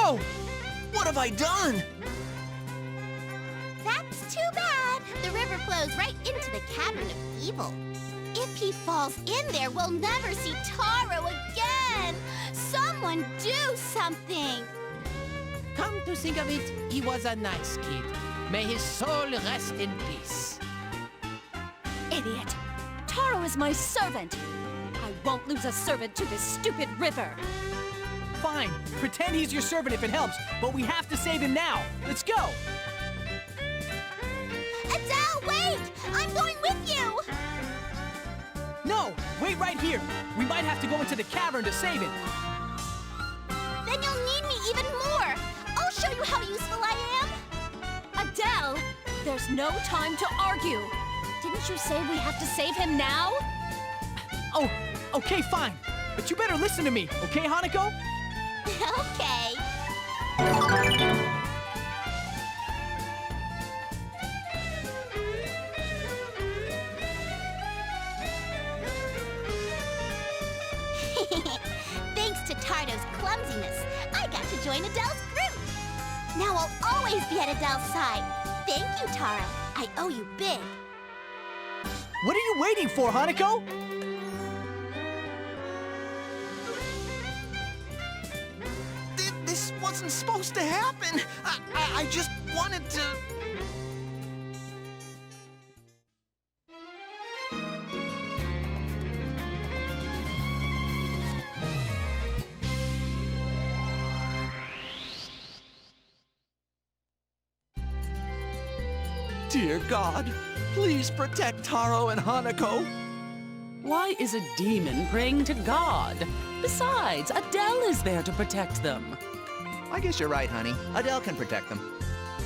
No! What have I done? That's too bad. The river flows right into the Cavern of Evil. If he falls in there, we'll never see Taro again. Someone do something. Come to think of it, he was a nice kid. May his soul rest in peace. Idiot! Taro is my servant! I won't lose a servant to this stupid river! Fine, pretend he's your servant if it helps, but we have to save him now. Let's go! Adele, wait! I'm going with you! No, wait right here. We might have to go into the cavern to save him. Then you'll need me even more. I'll show you how useful I am. Adele! There's no time to argue! Didn't you say we have to save him now? Oh, okay, fine. But you better listen to me, okay, Hanako? Okay. Thanks to Taro's clumsiness, I got to join Adele's group. Now I'll always be at Adele's side. Thank you, Taro. I owe you big. What are you waiting for, Hanako? This wasn't supposed to happen. I just wanted to... Dear God, please protect Taro and Hanako. Why is a demon praying to God? Besides, Adele is there to protect them. I guess you're right, honey. Adele can protect them.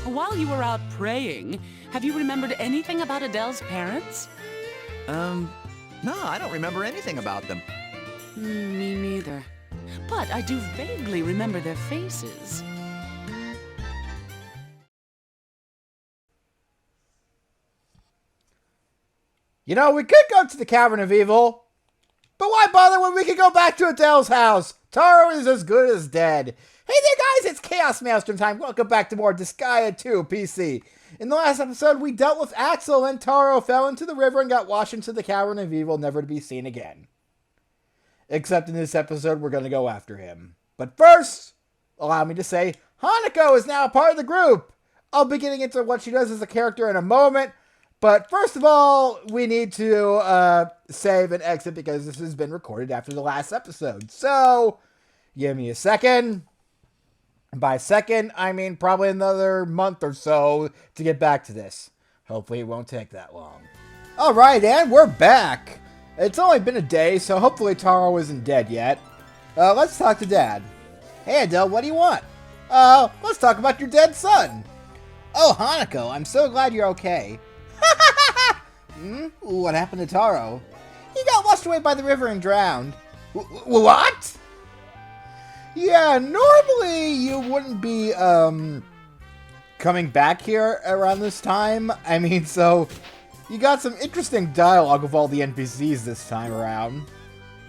While you were out praying, have you remembered anything about Adele's parents? No, I don't remember anything about them. Me neither. But I do vaguely remember their faces. You know, we could go to the Cavern of Evil, but why bother when we could go back to Adele's house? Taro is as good as dead. Hey there, guys, it's ChaosMaelstrom time. Welcome back to more Disgaea 2 PC. In the last episode, we dealt with Axel, and Taro fell into the river and got washed into the Cavern of Evil, never to be seen again. Except in this episode, we're going to go after him. But first, allow me to say, Hanako is now a part of the group. I'll be getting into what she does as a character in a moment. But first of all, we need to save and exit because this has been recorded after the last episode. So, give me a second. And by second, I mean probably another month or so to get back to this. Hopefully it won't take that long. Alright, and we're back. It's only been a day, so hopefully Taro isn't dead yet. Let's talk to Dad. Hey Adele, what do you want? Let's talk about your dead son. Oh, Hanako, I'm so glad you're okay. What happened to Taro? He got washed away by the river and drowned. What? Yeah, normally you wouldn't be, coming back here around this time. I mean, so, you got some interesting dialogue of all the NPCs this time around.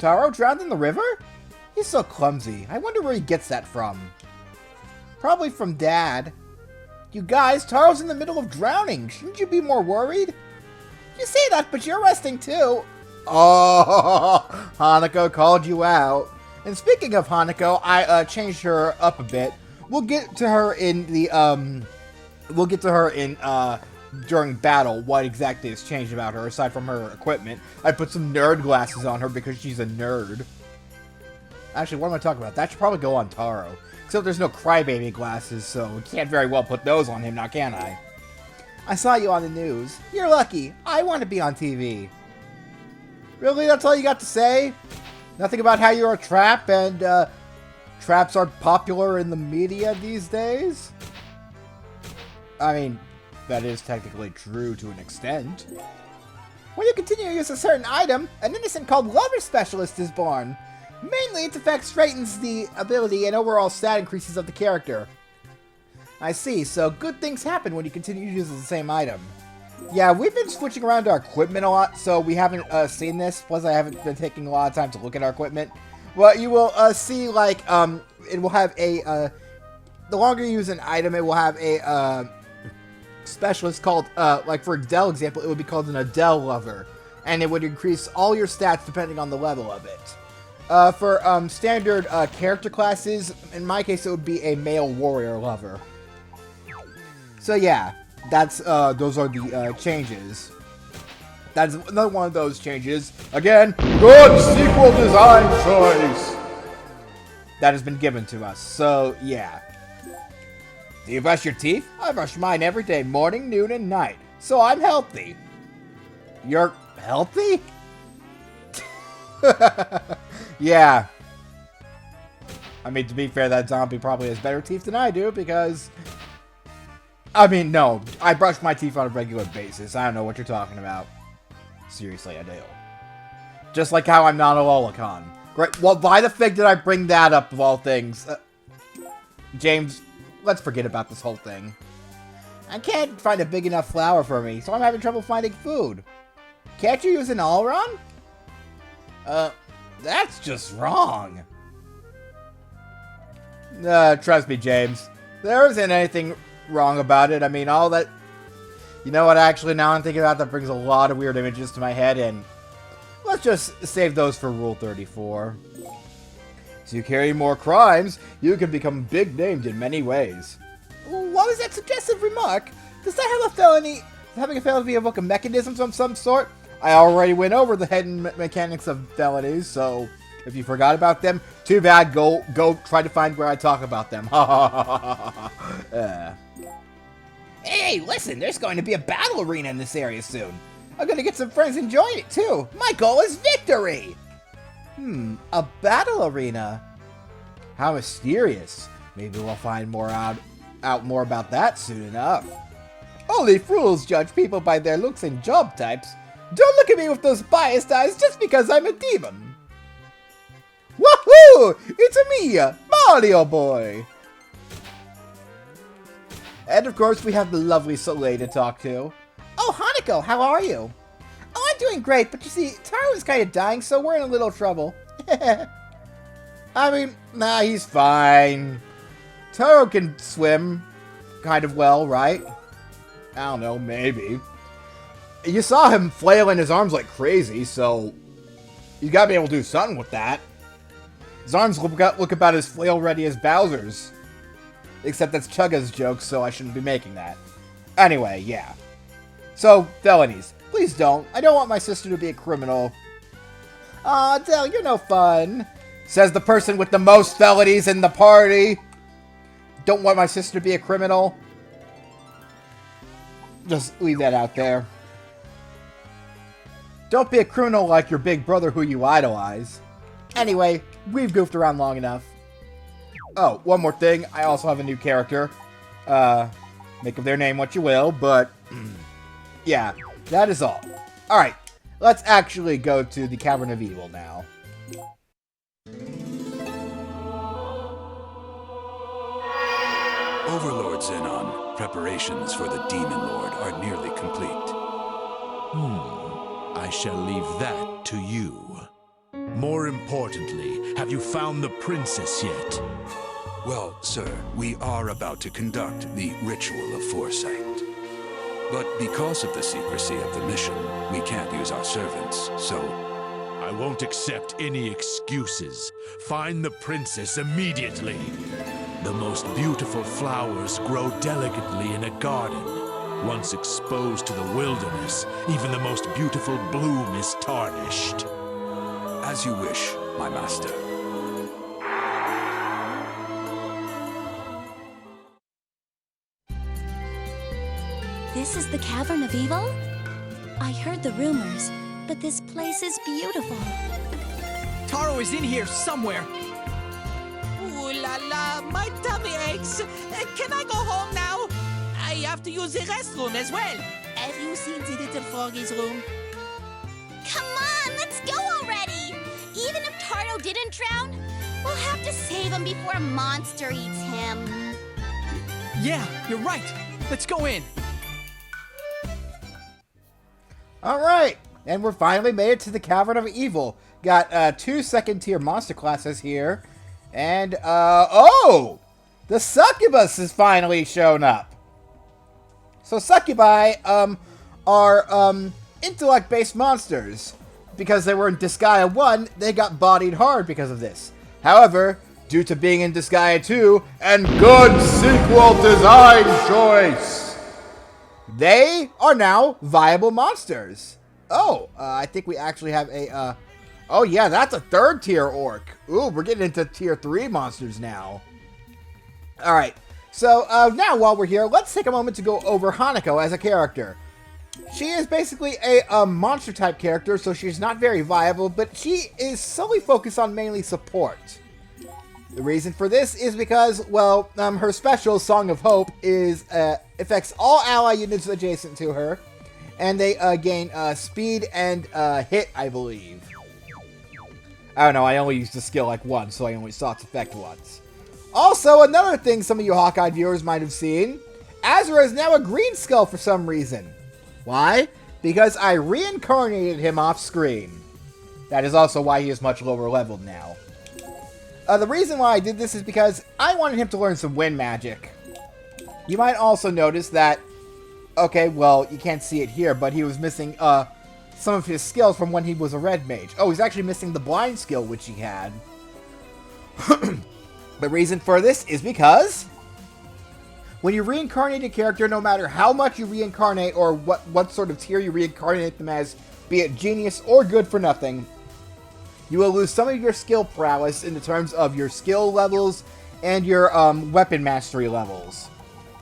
Taro drowned in the river? He's so clumsy. I wonder where he gets that from. Probably from Dad. You guys, Taro's in the middle of drowning. Shouldn't you be more worried? You say that, but you're resting too. Oh, Hanako called you out. And speaking of Hanako, I changed her up a bit. We'll get to her in the during battle. What exactly has changed about her aside from her equipment? I put some nerd glasses on her because she's a nerd. Actually, what am I talking about? That should probably go on Taro. Except there's no crybaby glasses, so I can't very well put those on him now, can I? I saw you on the news. You're lucky. I want to be on TV. Really? That's all you got to say? Nothing about how you're a trap and, traps are popular in the media these days? I mean, that is technically true to an extent. When you continue to use a certain item, an innocent called Lover Specialist is born. Mainly, its effect straightens the ability and overall stat increases of the character. I see, so good things happen when you continue to use the same item. Yeah, we've been switching around our equipment a lot, so we haven't seen this. Plus, I haven't been taking a lot of time to look at our equipment. Well, you will see, like, it will have a the longer you use an item, it will have a specialist called, like for Adele example, it would be called an Adele lover. And it would increase all your stats depending on the level of it. For standard character classes, in my case, it would be a male warrior lover. So yeah, that's those are the changes. That's another one of those changes. Again, good sequel design choice that has been given to us. So yeah. Do you brush your teeth? I brush mine every day, morning, noon, and night. So I'm healthy. You're healthy? Yeah. I mean, to be fair, that zombie probably has better teeth than I do, because... I mean, no. I brush my teeth on a regular basis. I don't know what you're talking about. Seriously, I do. Just like how I'm not a lolicon. Great. Well, why the fig did I bring that up, of all things? James, let's forget about this whole thing. I can't find a big enough flower for me, so I'm having trouble finding food. Can't you use an Allron? That's just wrong. Trust me, James. There isn't anything wrong about it. I mean, all that... You know what, actually, now I'm thinking about that brings a lot of weird images to my head, and... Let's just save those for Rule 34. As you carry more crimes, you can become big-named in many ways. What was that suggestive remark? Does that have a felony... Having a felony evoke a mechanism of some sort? I already went over the hidden mechanics of felonies, so if you forgot about them, too bad. Go try to find where I talk about them. Hey, listen, there's going to be a battle arena in this area soon. I'm going to get some friends and join it, too. My goal is victory! A battle arena? How mysterious. Maybe we'll find more out more about that soon enough. Only fools judge people by their looks and job types. Don't look at me with those biased eyes just because I'm a demon. Woohoo! It's me, Mario Boy! And of course, we have the lovely Soleil to talk to. Oh, Hanako, how are you? Oh, I'm doing great, but you see, Taro is kind of dying, so we're in a little trouble. I mean, nah, he's fine. Taro can swim kind of well, right? I don't know, maybe. You saw him flailing his arms like crazy, so you gotta be able to do something with that. His arms look about as flail-ready as Bowser's. Except that's Chugga's joke, so I shouldn't be making that. Anyway, yeah. So, felonies. Please don't. I don't want my sister to be a criminal. Aw, Del, you're no fun. Says the person with the most felonies in the party. Don't want my sister to be a criminal. Just leave that out there. Don't be a criminal like your big brother who you idolize. Anyway, we've goofed around long enough. Oh, one more thing. I also have a new character. Make of their name what you will, but... yeah, that is all. Alright, let's actually go to the Cavern of Evil now. Overlord Zenon, preparations for the Demon Lord are nearly complete. I shall leave that to you. More importantly, have you found the princess yet? Well, sir, we are about to conduct the Ritual of Foresight. But because of the secrecy of the mission, we can't use our servants, so... I won't accept any excuses. Find the princess immediately. The most beautiful flowers grow delicately in a garden. Once exposed to the wilderness, even the most beautiful bloom is tarnished. As you wish, my master. This is the Cavern of Evil? I heard the rumors, but this place is beautiful. Taro is in here somewhere. Ooh la la, my tummy aches. Can I go home now? I have to use the restroom as well. Have you seen the little froggy's room? Come on, let's go already! Even if Taro didn't drown, we'll have to save him before a monster eats him. Yeah, you're right. Let's go in. Alright, and we're finally made it to the Cavern of Evil. Got 2 second-tier monster classes here. And, oh! the Succubus has finally shown up. So Succubi are intellect-based monsters. Because they were in Disgaea 1, they got bodied hard because of this. However, due to being in Disgaea 2, and good sequel design choice, they are now viable monsters. Oh, I think we actually have a, oh yeah, that's a 3rd tier orc. Ooh, we're getting into tier 3 monsters now. Alright, so now while we're here, let's take a moment to go over Hanako as a character. She is basically a monster type character, so she's not very viable, but she is solely focused on mainly support. The reason for this is because, well, her special, Song of Hope, is affects all ally units adjacent to her, and they gain speed and hit, I believe. I don't know, I only used the skill like once, so I only saw its effect once. Also, another thing some of you Hawkeye viewers might have seen, Azura is now a green skull for some reason. Why? Because I reincarnated him off screen. That is also why he is much lower leveled now. The reason why I did this is because I wanted him to learn some wind magic. You might also notice that, okay, well, you can't see it here, but he was missing some of his skills from when he was a red mage. Oh, he's actually missing the blind skill, which he had. The reason for this is because when you reincarnate a character, no matter how much you reincarnate or what sort of tier you reincarnate them as, be it genius or good for nothing, you will lose some of your skill prowess in the terms of your skill levels and your weapon mastery levels.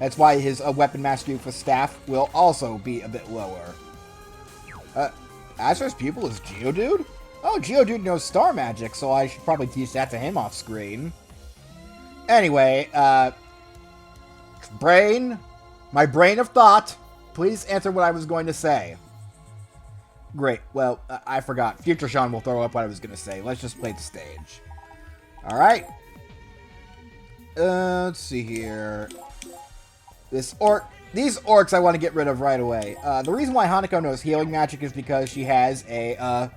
That's why his weapon mastery for staff will also be a bit lower. Azura's pupil is Geodude? Oh, Geodude knows star magic, so I should probably teach that to him off screen. Anyway, my brain of thought, please answer what I was going to say. Great, well, I forgot. Future Sean will throw up what I was going to say. Let's just play the stage. Alright. Let's see here. These orcs I want to get rid of right away. The reason why Hanako knows healing magic is because she has a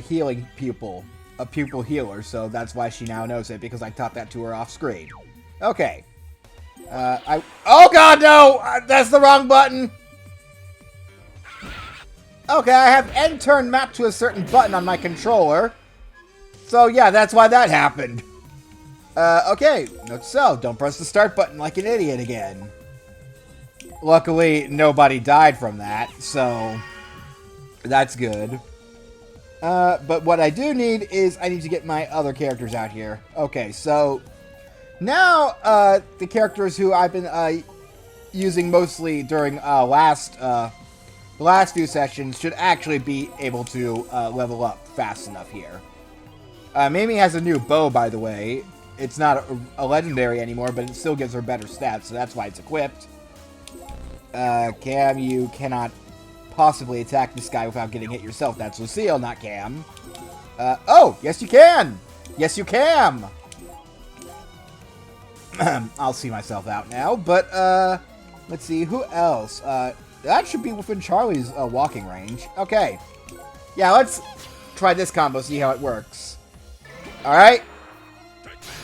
healing pupil. A pupil healer, so that's why she now knows it, because I taught that to her off screen. Okay. Oh god, no! That's the wrong button! Okay, I have end turn mapped to a certain button on my controller. So yeah, that's why that happened. Okay, note so, don't press the start button like an idiot again. Luckily, nobody died from that, so that's good. But what I do need is I need to get my other characters out here. Okay, so now the characters who I've been using mostly during the last few sessions should actually be able to level up fast enough here. Mimi has a new bow, by the way. It's not a legendary anymore, but it still gives her better stats, so that's why it's equipped. Cam, you cannot possibly attack this guy without getting hit yourself. That's Lucille, not Cam. Oh, yes you can! Yes you can! I'll see myself out now, but, let's see, who else? That should be within Charlie's walking range. Okay. Yeah, let's try this combo, see how it works. Alright.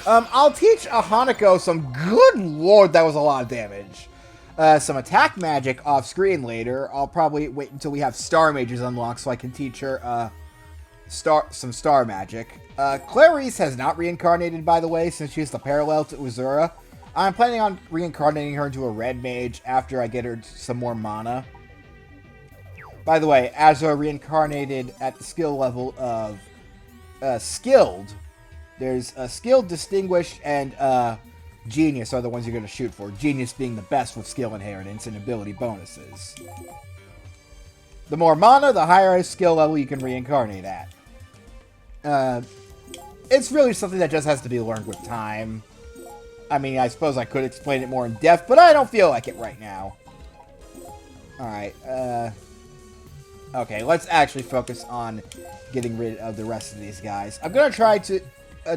I'll teach a Hanako some... Good lord, that was a lot of damage. Some attack magic off screen later. I'll probably wait until we have Star Mages unlocked so I can teach her some Star Magic. Clarice has not reincarnated, by the way, since she's the parallel to Uzura. I'm planning on reincarnating her into a Red Mage after I get her some more mana. By the way, Azura reincarnated at the skill level of Skilled. There's Skilled, Distinguished, and Genius are the ones you're going to shoot for. Genius being the best with skill inheritance and ability bonuses. The more mana, the higher skill level you can reincarnate at. It's really something that just has to be learned with time. I mean, I suppose I could explain it more in depth, but I don't feel like it right now. Alright, okay, let's actually focus on getting rid of the rest of these guys. I'm going to try to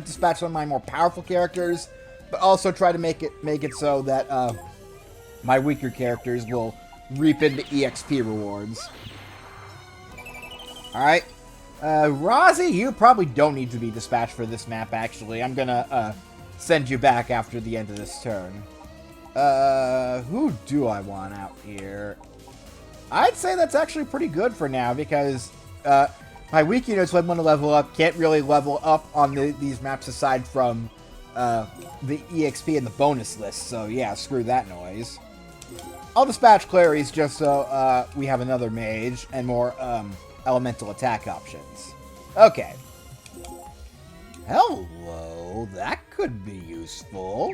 dispatch one of my more powerful characters, but also try to make it so that my weaker characters will reap in the EXP rewards. Alright. Rozzy, you probably don't need to be dispatched for this map, actually. I'm gonna, send you back after the end of this turn. Who do I want out here? I'd say that's actually pretty good for now, because, my weak units would want to level up, can't really level up on these maps aside from, the EXP and the bonus list, so yeah, screw that noise. I'll dispatch Clary's just so, we have another mage and more, elemental attack options. Okay. Hello, that could be useful.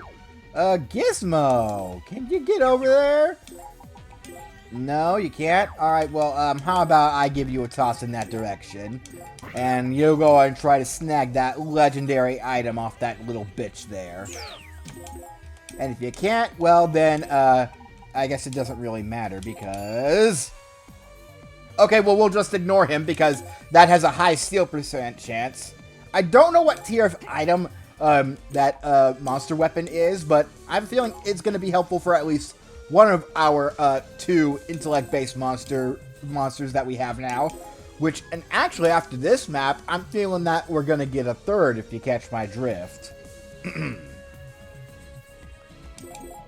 Gizmo, can you get over there? No, you can't? Alright, well, how about I give you a toss in that direction, and you go and try to snag that legendary item off that little bitch there. And if you can't, well then, I guess it doesn't really matter, because... Okay, well, we'll just ignore him, because that has a high steal % chance. I don't know what tier of item that monster weapon is, but I have a feeling it's going to be helpful for at least one of our 2 intellect-based monsters that we have now. Which, and actually, after this map, I'm feeling that we're going to get a 3rd, if you catch my drift.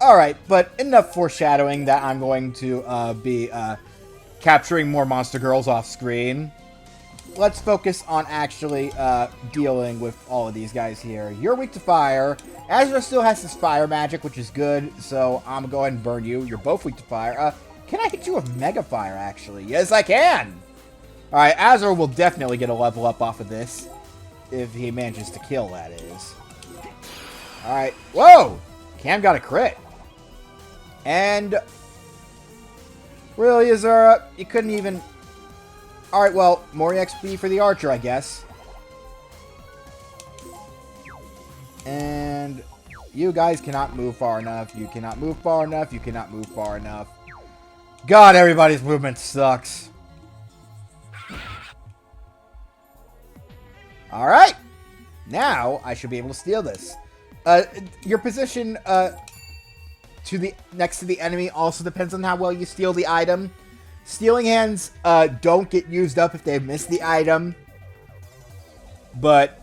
Alright, but enough foreshadowing that I'm going to be capturing more monster girls off screen. Let's focus on actually dealing with all of these guys here. You're weak to fire. Azra still has his fire magic, which is good, so I'm going to go ahead and burn you. You're both weak to fire. Can I hit you with Mega Fire, actually? Yes, I can! Alright, Azra will definitely get a level up off of this. If he manages to kill, that is. Alright. Whoa! Cam got a crit. And... Really, Azura? You couldn't even... Alright, well, more XP for the archer, I guess. And... You guys cannot move far enough. You cannot move far enough. You cannot move far enough. God, everybody's movement sucks. Alright! Now, I should be able to steal this. Your position, next to the enemy also depends on how well you steal the item. Stealing hands, don't get used up if they miss the item. But,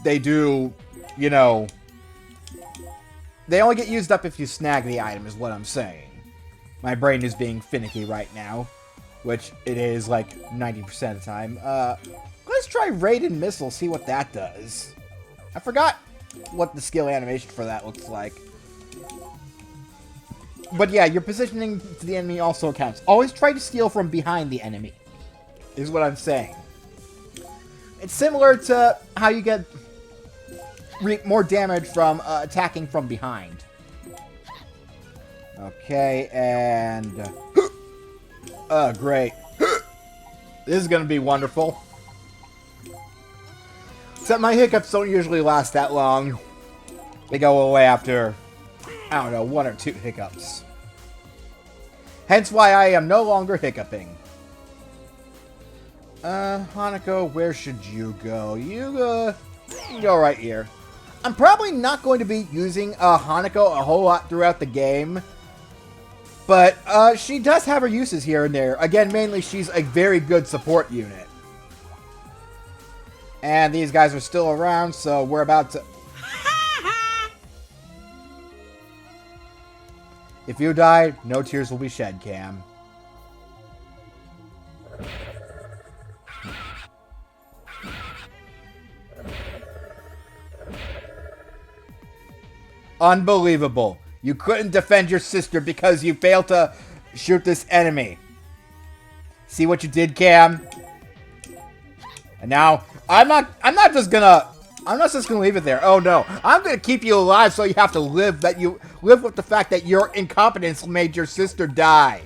they do, you know... They only get used up if you snag the item, is what I'm saying. My brain is being finicky right now. Which, it is, like, 90% of the time. Let's try Raiden Missile, see what that does. I forgot what the skill animation for that looks like. But yeah, your positioning to the enemy also counts. Always try to steal from behind the enemy, is what I'm saying. It's similar to how you get more damage from attacking from behind. Okay, and... great. This is going to be wonderful. Except my hiccups don't usually last that long. They go away after, I don't know, 1 or 2 hiccups. Hence why I am no longer hiccuping. Hanako, where should you go? You can go right here. I'm probably not going to be using Hanako a whole lot throughout the game. But she does have her uses here and there. Again, mainly she's a very good support unit. And these guys are still around, so we're about to... If you die, no tears will be shed, Cam. Unbelievable. You couldn't defend your sister because you failed to shoot this enemy. See what you did, Cam? And now, I'm not just gonna leave it there. Oh no. I'm gonna keep you alive so you have to live with the fact that your incompetence made your sister die.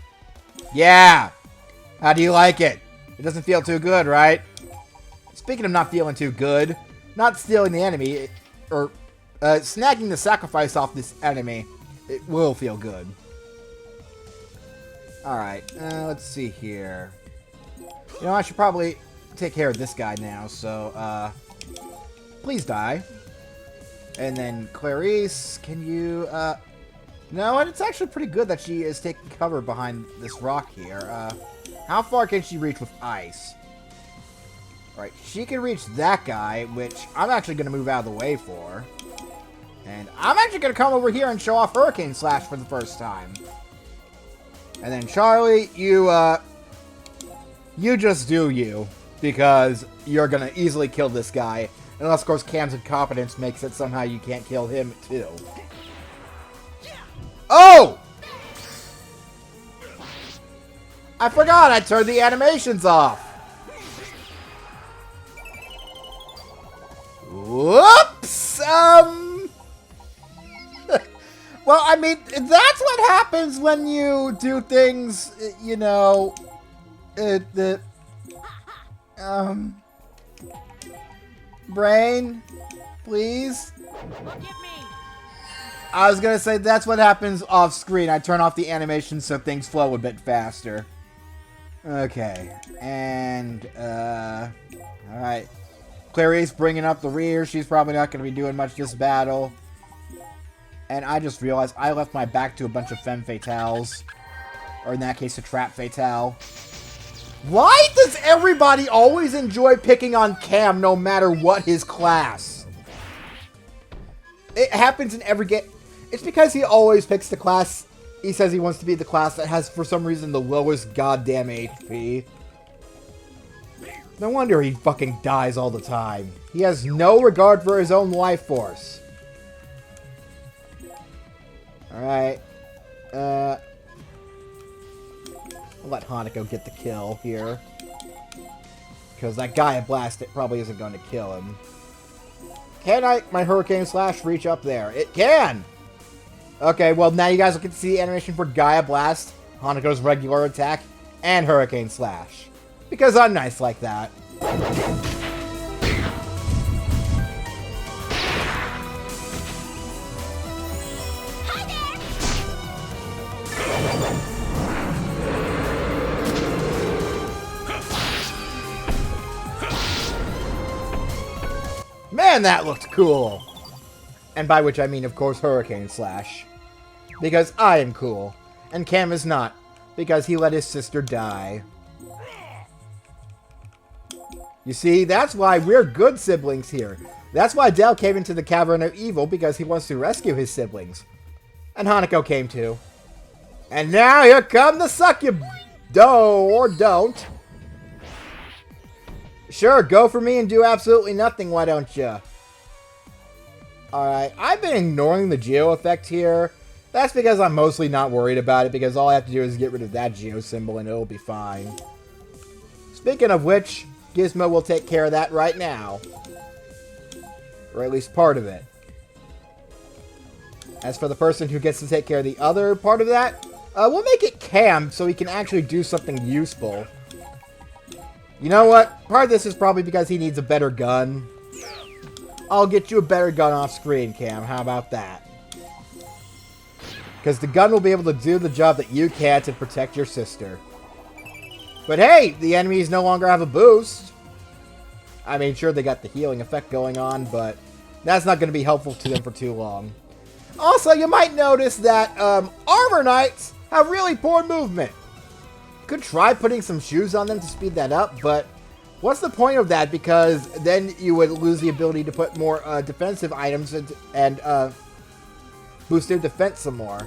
Yeah. How do you like it? It doesn't feel too good, right? Speaking of not feeling too good, not stealing the enemy, or snagging the sacrifice off this enemy, it will feel good. Alright, let's see here. You know, I should probably take care of this guy now, so, please die. And then Clarice, can you, no, and it's actually pretty good that she is taking cover behind this rock here. How far can she reach with ice? Right, she can reach that guy, which I'm actually going to move out of the way for. And I'm actually going to come over here and show off Hurricane Slash for the first time. And then Charlie, you just do you. Because you're going to easily kill this guy. Unless, of course, Cam's incompetence makes it somehow you can't kill him, too. Oh! I forgot I turned the animations off. Whoops! Well, I mean, that's what happens when you do things, you know, brain, please? I was gonna say that's what happens off screen. I turn off the animation so things flow a bit faster. Okay, and, alright. Clarice bringing up the rear. She's probably not gonna be doing much this battle. And I just realized I left my back to a bunch of femme fatales. Or in that case, a trap fatale. Why does everybody always enjoy picking on Cam no matter what his class? It happens in every game. It's because he always picks the class. He says he wants to be the class that has, for some reason, the lowest goddamn HP. No wonder he fucking dies all the time. He has no regard for his own life force. Alright. I'll let Hanako get the kill here. Because that Gaea Blast, it probably isn't going to kill him. Can my Hurricane Slash reach up there? It can! Okay, well now you guys will get to see the animation for Gaea Blast, Hanako's regular attack, and Hurricane Slash. Because I'm nice like that. Man, that looked cool! And by which I mean, of course, Hurricane Slash. Because I am cool. And Cam is not. Because he let his sister die. You see, that's why we're good siblings here. That's why Dell came into the Cavern of Evil, because he wants to rescue his siblings. And Hanako came too. And now here come the Succubus! Or don't. Sure, go for me and do absolutely nothing, why don't you? Alright, I've been ignoring the Geo effect here. That's because I'm mostly not worried about it, because all I have to do is get rid of that Geo symbol and it'll be fine. Speaking of which, Gizmo will take care of that right now. Or at least part of it. As for the person who gets to take care of the other part of that, we'll make it Cam so he can actually do something useful. You know what? Part of this is probably because he needs a better gun. I'll get you a better gun off screen, Cam. How about that? Because the gun will be able to do the job that you can't to protect your sister. But hey, the enemies no longer have a boost. I mean, sure, they got the healing effect going on, but that's not going to be helpful to them for too long. Also, you might notice that Armor Knights have really poor movement. Could try putting some shoes on them to speed that up, but what's the point of that? Because then you would lose the ability to put more defensive items and boost their defense some more.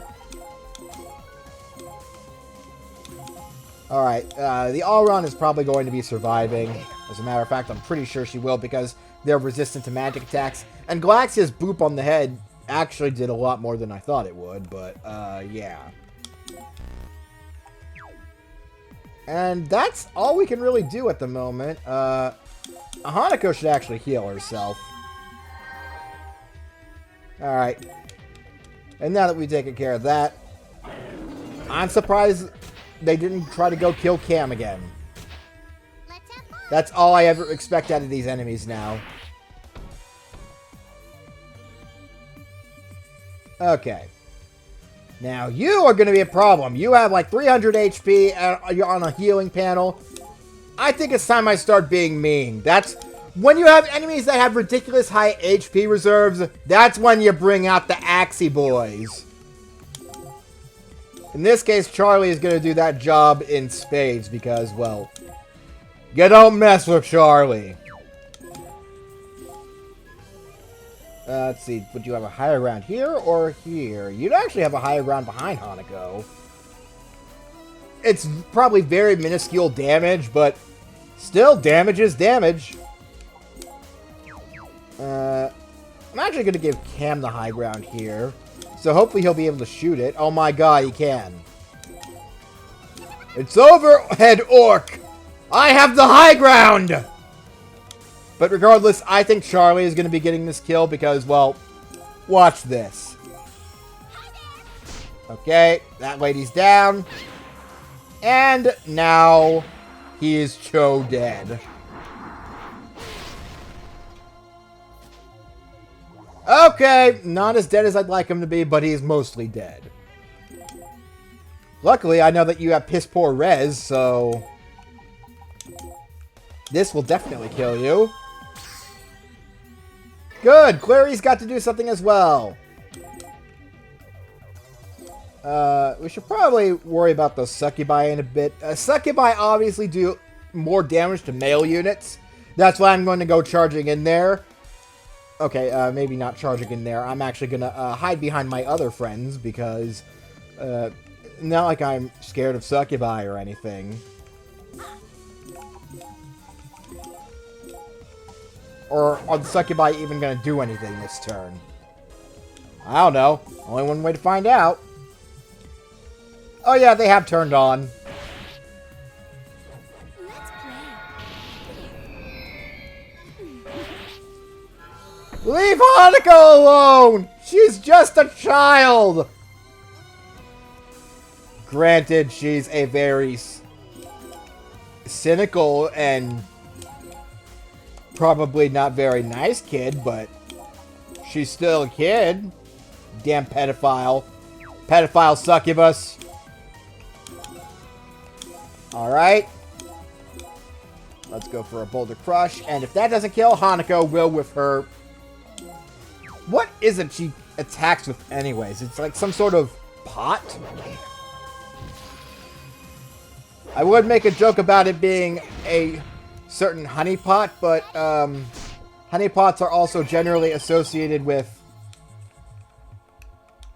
Alright, the All-Run is probably going to be surviving. As a matter of fact, I'm pretty sure she will because they're resistant to magic attacks. And Galaxia's boop on the head actually did a lot more than I thought it would, but yeah. And that's all we can really do at the moment. Hanako should actually heal herself. Alright. And now that we've taken care of that, I'm surprised they didn't try to go kill Cam again. That's all I ever expect out of these enemies now. Okay. Now, you are going to be a problem. You have like 300 HP, and you're on a healing panel. I think it's time I start being mean. That's when you have enemies that have ridiculous high HP reserves, that's when you bring out the Axie boys. In this case, Charlie is going to do that job in spades because, well, You don't mess with Charlie. Let's see. Would you have a higher ground here or here? You'd actually have a higher ground behind Hanako. It's probably very minuscule damage, but still, damage is damage. I'm actually going to give Cam the high ground here. So hopefully he'll be able to shoot it. Oh my god, he can. It's over, head orc! I have the high ground! But regardless, I think Charlie is going to be getting this kill because, well, watch this. Okay, that lady's down. And now he is Cho dead. Okay, not as dead as I'd like him to be, but he's mostly dead. Luckily, I know that you have piss poor res, so this will definitely kill you. Good, Clary's got to do something as well. We should probably worry about the Succubi in a bit. Succubi obviously do more damage to male units. That's why I'm going to go charging in there. Okay, maybe not charging in there. I'm actually going to hide behind my other friends because not like I'm scared of Succubi or anything. Or are the Succubi even going to do anything this turn? I don't know. Only one way to find out. Oh yeah, they have turned on. Leave Hanako alone! She's just a child! Granted, she's a very cynical and probably not very nice kid, but she's still a kid. Damn pedophile. Pedophile succubus. Alright. Let's go for a Boulder Crush. And if that doesn't kill, Hanako will with her... What is it she attacks with anyways? It's like some sort of pot? I would make a joke about it being a certain honey pot, but honey pots are also generally associated with...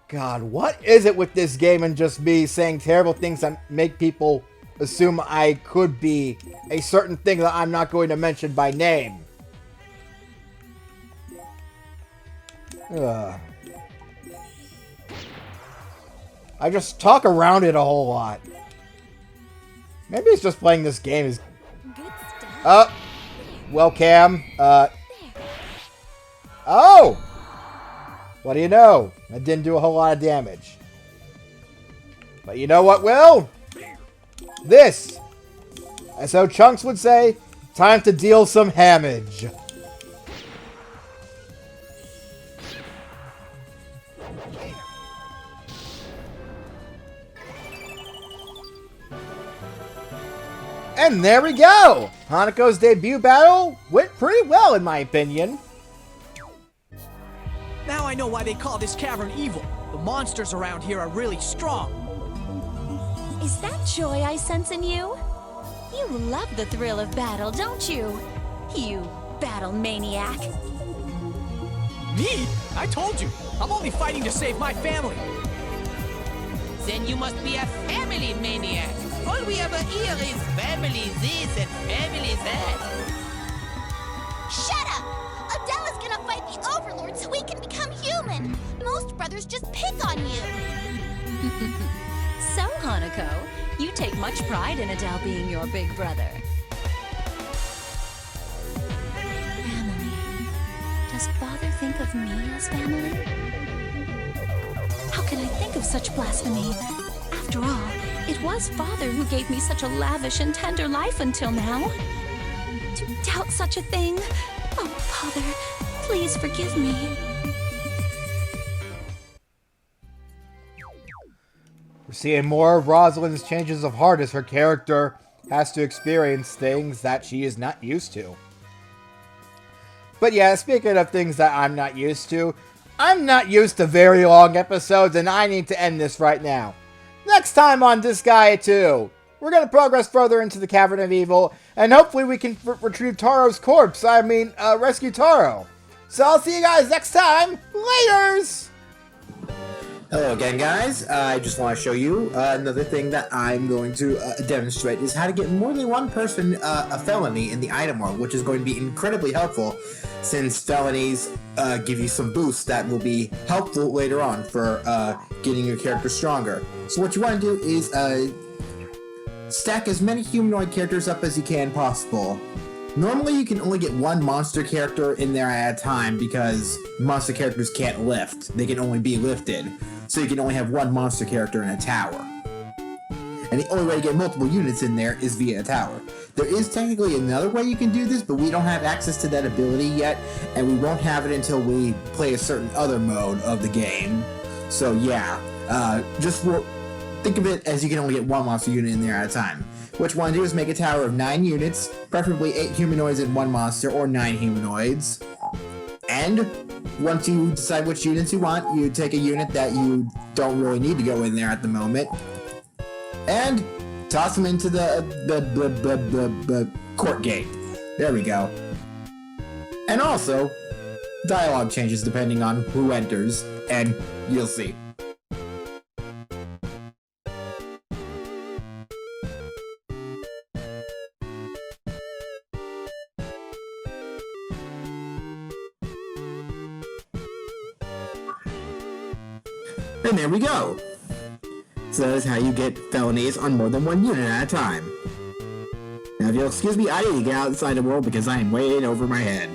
God, what is it with this game and just me saying terrible things that make people assume I could be a certain thing that I'm not going to mention by name? Ugh. I just talk around it a whole lot. Maybe it's just playing this game is... well, Cam, oh! What do you know? That didn't do a whole lot of damage. But you know what will? This! As how Chunks would say, time to deal some damage. And there we go! Hanako's debut battle went pretty well, in my opinion. Now I know why they call this cavern evil. The monsters around here are really strong. Is that joy I sense in you? You love the thrill of battle, don't you? You battle maniac. Me? I told you. I'm only fighting to save my family. Then you must be a family maniac. All we ever hear is family this and family that. Shut up! Adele is gonna fight the Overlord so we can become human. Most brothers just pick on you. So, Hanako, you take much pride in Adele being your big brother. Family. Does Father think of me as family? How can I think of such blasphemy? After all, it was Father who gave me such a lavish and tender life until now. To doubt such a thing? Oh, Father, please forgive me. We're seeing more of Rosalind's changes of heart as her character has to experience things that she is not used to. But yeah, speaking of things that I'm not used to, I'm not used to very long episodes and I need to end this right now. Next time on Disgaea 2, we're going to progress further into the Cavern of Evil, and hopefully we can retrieve Taro's corpse. Rescue Taro. So I'll see you guys next time. Laters! Hello again, guys. I just want to show you another thing that I'm going to demonstrate is how to get more than one person a felony in the item world, which is going to be incredibly helpful since felonies give you some boosts that will be helpful later on for getting your character stronger. So what you want to do is stack as many humanoid characters up as you can possible. Normally you can only get one monster character in there at a time because monster characters can't lift. They can only be lifted. So you can only have one monster character in a tower. And the only way to get multiple units in there is via a tower. There is technically another way you can do this, but we don't have access to that ability yet, and we won't have it until we play a certain other mode of the game. So yeah, just think of it as you can only get one monster unit in there at a time. What you want to do is make a tower of 9 units, preferably 8 humanoids and 1 monster, or 9 humanoids. And once you decide which units you want, you take a unit that you don't really need to go in there at the moment, and toss them into the court gate. There we go. And also, dialogue changes depending on who enters, and you'll see. And there we go. So that is how you get felonies on more than one unit at a time. Now if you'll excuse me, I need to get outside the world because I am way over my head.